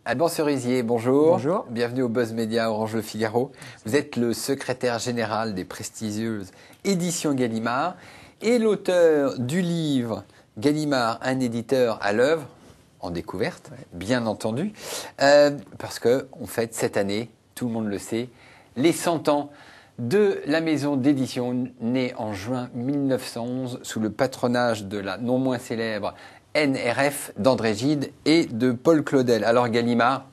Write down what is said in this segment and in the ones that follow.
Alban Cerisier, bonjour. Bonjour. Bienvenue au Buzz Média Orange Le Figaro. Vous êtes le secrétaire général des prestigieuses éditions Gallimard et l'auteur du livre Gallimard, un éditeur à l'œuvre, en découverte, bien entendu, parce qu'on fête cette année, tout le monde le sait, les 100 ans de la maison d'édition née en juin 1911 sous le patronage de la non moins célèbre NRF d'André Gide et de Paul Claudel. Alors Gallimard,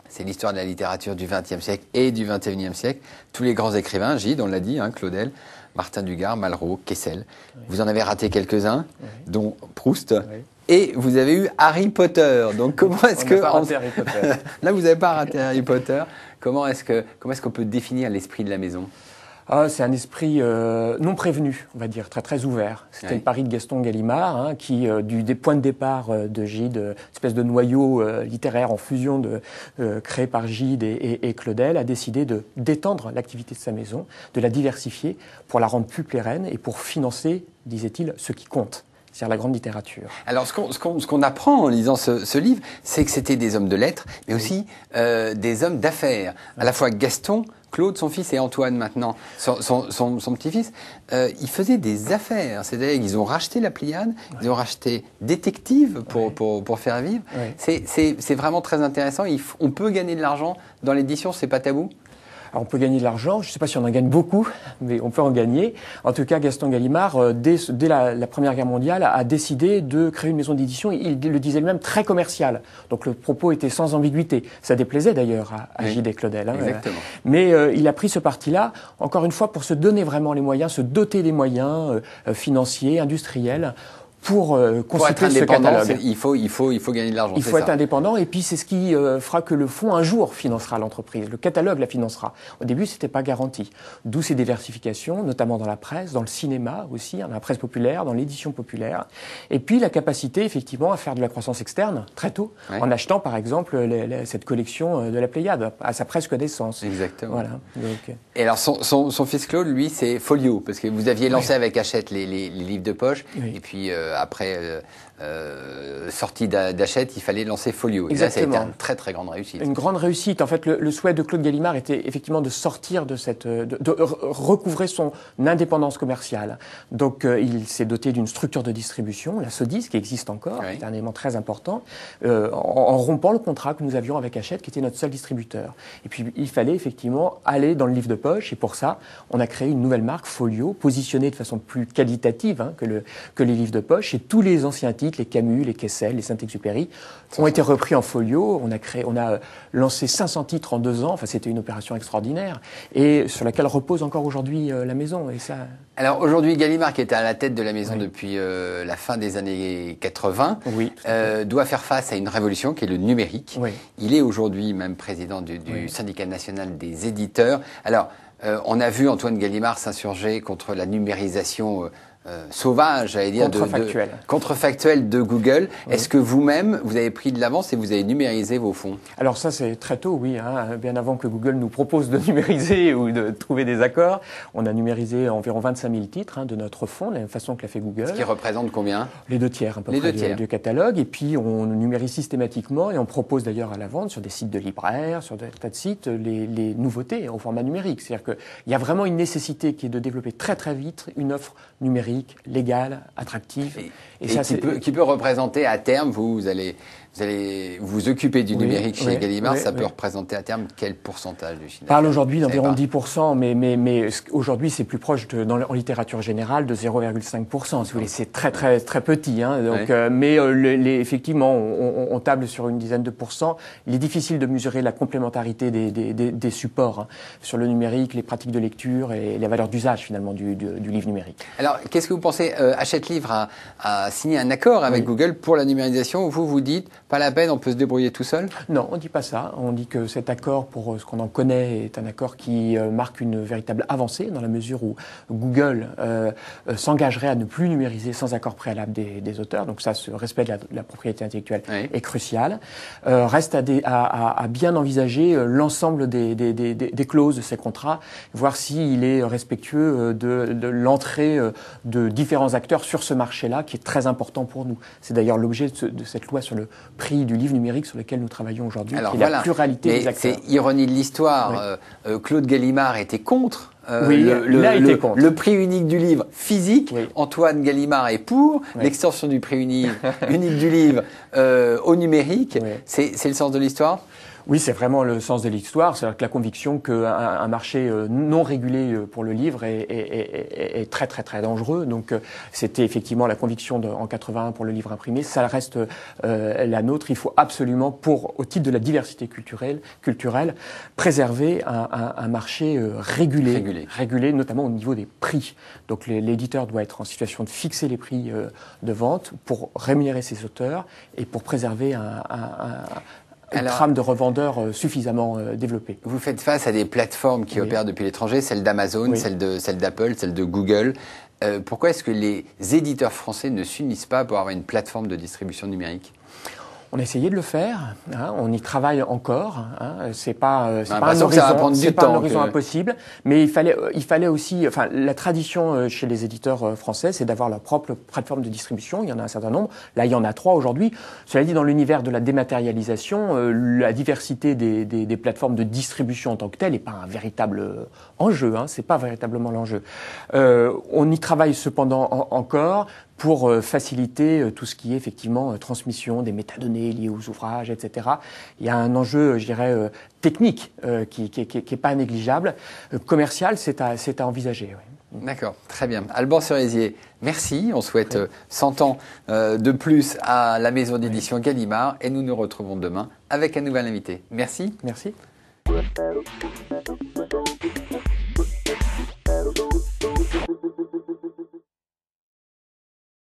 c'est l'histoire de la littérature du XXe siècle et du XXIe siècle. Tous les grands écrivains, Gide, on l'a dit, Claudel, Martin Dugard, Malraux, Kessel. Oui. Vous en avez raté quelques-uns, dont Proust. Oui. Et vous avez eu Harry Potter. Donc comment est-ce que... Pas raté Harry Potter. Là, vous n'avez pas raté Harry Potter. Comment est-ce qu'on peut définir l'esprit de la maison ? C'est un esprit non prévenu, on va dire, très très ouvert. C'était le pari de Gaston Gallimard, qui, des points de départ de Gide, espèce de noyau littéraire en fusion créé par Gide et Claudel, a décidé d'étendre l'activité de sa maison, de la diversifier pour la rendre plus pérenne et pour financer, disait-il, ce qui compte. C'est-à-dire la grande littérature. Alors, ce qu'on apprend en lisant ce livre, c'est que c'était des hommes de lettres, mais aussi des hommes d'affaires. À la fois Gaston, Claude, son fils, et Antoine maintenant, son petit-fils, ils faisaient des affaires. C'est-à-dire qu'ils ont racheté la Pléiade, ils ont racheté Détective pour faire vivre. C'est vraiment très intéressant. On peut gagner de l'argent dans l'édition, c'est pas tabou ? Alors on peut gagner de l'argent, je ne sais pas si on en gagne beaucoup, mais on peut en gagner. En tout cas, Gaston Gallimard, dès la Première Guerre mondiale, a décidé de créer une maison d'édition, il le disait lui-même, très commerciale. Donc le propos était sans ambiguïté. Ça déplaisait d'ailleurs à Gide et Claudel. Exactement. Mais il a pris ce parti-là, encore une fois, pour se donner vraiment les moyens, se doter des moyens financiers, industriels, pour constituer ce catalogue. Il faut gagner de l'argent. Il faut être indépendant, et puis c'est ce qui fera que le fonds un jour financera l'entreprise. Le catalogue la financera. Au début, c'était pas garanti. D'où ces diversifications, notamment dans la presse, dans le cinéma aussi, dans la presse populaire, dans l'édition populaire. Et puis la capacité, effectivement, à faire de la croissance externe très tôt, en achetant par exemple cette collection de la Pléiade à sa presque naissance. Exactement. Voilà. Donc, et alors son fils Claude, lui, c'est Folio, parce que vous aviez lancé avec Hachette les livres de poche, et puis après sortie d'Hachette, il fallait lancer Folio. Et là, ça a été une très très grande réussite. Une grande réussite. En fait, le souhait de Claude Gallimard était effectivement de sortir de recouvrer son indépendance commerciale. Donc, il s'est doté d'une structure de distribution, la Sodis, qui existe encore, qui est un élément très important, en rompant le contrat que nous avions avec Hachette, qui était notre seul distributeur. Et puis, il fallait effectivement aller dans le livre de poche, et pour ça, on a créé une nouvelle marque, Folio, positionnée de façon plus qualitative que les livres de poche, et tous les anciens titres, les Camus, les Kessel, les Saint-Exupéry, ont été repris en folio. On a lancé 500 titres en 2 ans. Enfin, c'était une opération extraordinaire et sur laquelle repose encore aujourd'hui la maison. Et ça... Alors aujourd'hui, Gallimard, qui était à la tête de la maison depuis la fin des années 80, doit faire face à une révolution qui est le numérique. Il est aujourd'hui même président du syndicat national des éditeurs. Alors, on a vu Antoine Gallimard s'insurger contre la numérisation sauvage, j'allais dire, contrefactuelle de Google. Est-ce que vous-même, vous avez pris de l'avance et vous avez numérisé vos fonds ? Alors ça, c'est très tôt, oui. Bien avant que Google nous propose de numériser ou de trouver des accords, on a numérisé environ 25 000 titres de notre fonds, de la même façon que l'a fait Google. Ce qui représente combien ? Les 2 tiers, à peu près, du catalogue. Et puis, on numérise systématiquement et on propose d'ailleurs à la vente sur des sites de libraires, sur des tas de sites, les nouveautés au format numérique. C'est-à-dire qu'il y a vraiment une nécocité qui est de développer très très vite une offre numérique, légale, attractive. Et ça, qui peut représenter à terme, vous allez vous occuper du numérique chez Gallimard, ça peut représenter à terme quel pourcentage du chiffre d'affaires ? On parle aujourd'hui d'environ 10%, mais aujourd'hui c'est plus proche en littérature générale de 0,5%. Si vous voulez, c'est très très très petit. Donc, mais effectivement, on table sur une dizaine de pourcents. Il est difficile de mesurer la complémentarité des supports sur le numérique, les pratiques de lecture et les valeurs d'usage finalement du livre numérique. Alors, qu'est-ce que vous pensez ? Hachette Livre a signé un accord avec Google pour la numérisation. Vous dites Pas la peine, on peut se débrouiller tout seul? Non, on ne dit pas ça. On dit que cet accord, pour ce qu'on en connaît, est un accord qui marque une véritable avancée dans la mesure où Google s'engagerait à ne plus numériser sans accord préalable des auteurs. Donc ça, ce respect de la propriété intellectuelle est crucial. Reste à bien envisager l'ensemble des clauses de ces contrats, voir s'il est respectueux de l'entrée de différents acteurs sur ce marché-là, qui est très important pour nous. C'est d'ailleurs l'objet de cette loi sur le prix du livre numérique sur lequel nous travaillons aujourd'hui, qui est la pluralité des acteurs. C'est ironie de l'histoire. Oui. Claude Gallimard était contre. Le prix unique du livre physique. Oui. Antoine Gallimard est pour. Oui. L'extension du prix unique du livre au numérique. Oui. C'est le sens de l'histoire? Oui, c'est vraiment le sens de l'histoire. C'est-à-dire que la conviction qu'un marché non régulé pour le livre est très, très, très dangereux. Donc, c'était effectivement la conviction en 81 pour le livre imprimé. Ça reste la nôtre. Il faut absolument, au titre de la diversité culturelle, préserver un marché régulé, notamment au niveau des prix. Donc, l'éditeur doit être en situation de fixer les prix de vente pour rémunérer ses auteurs et pour préserver une trame de revendeurs suffisamment développée. Vous faites face à des plateformes qui opèrent depuis l'étranger, celle d'Amazon, celle d'Apple, celle de Google. Pourquoi est-ce que les éditeurs français ne s'unissent pas pour avoir une plateforme de distribution numérique? On a essayé de le faire, on y travaille encore. C'est pas un horizon impossible, mais il fallait aussi. Enfin, la tradition chez les éditeurs français, c'est d'avoir leur propre plateforme de distribution. Il y en a un certain nombre. Là, il y en a 3 aujourd'hui. Cela dit, dans l'univers de la dématérialisation, la diversité des plateformes de distribution en tant que telle n'est pas un véritable enjeu. C'est pas véritablement l'enjeu. On y travaille cependant encore pour faciliter tout ce qui est effectivement transmission des métadonnées liées aux ouvrages, etc. Il y a un enjeu, je dirais, technique qui est pas négligeable. Commercial, c'est à envisager. Oui. D'accord, très bien. Alban Cerisier, merci. On souhaite 100 ans de plus à la maison d'édition Gallimard et nous nous retrouvons demain avec un nouvel invité. Merci. Merci.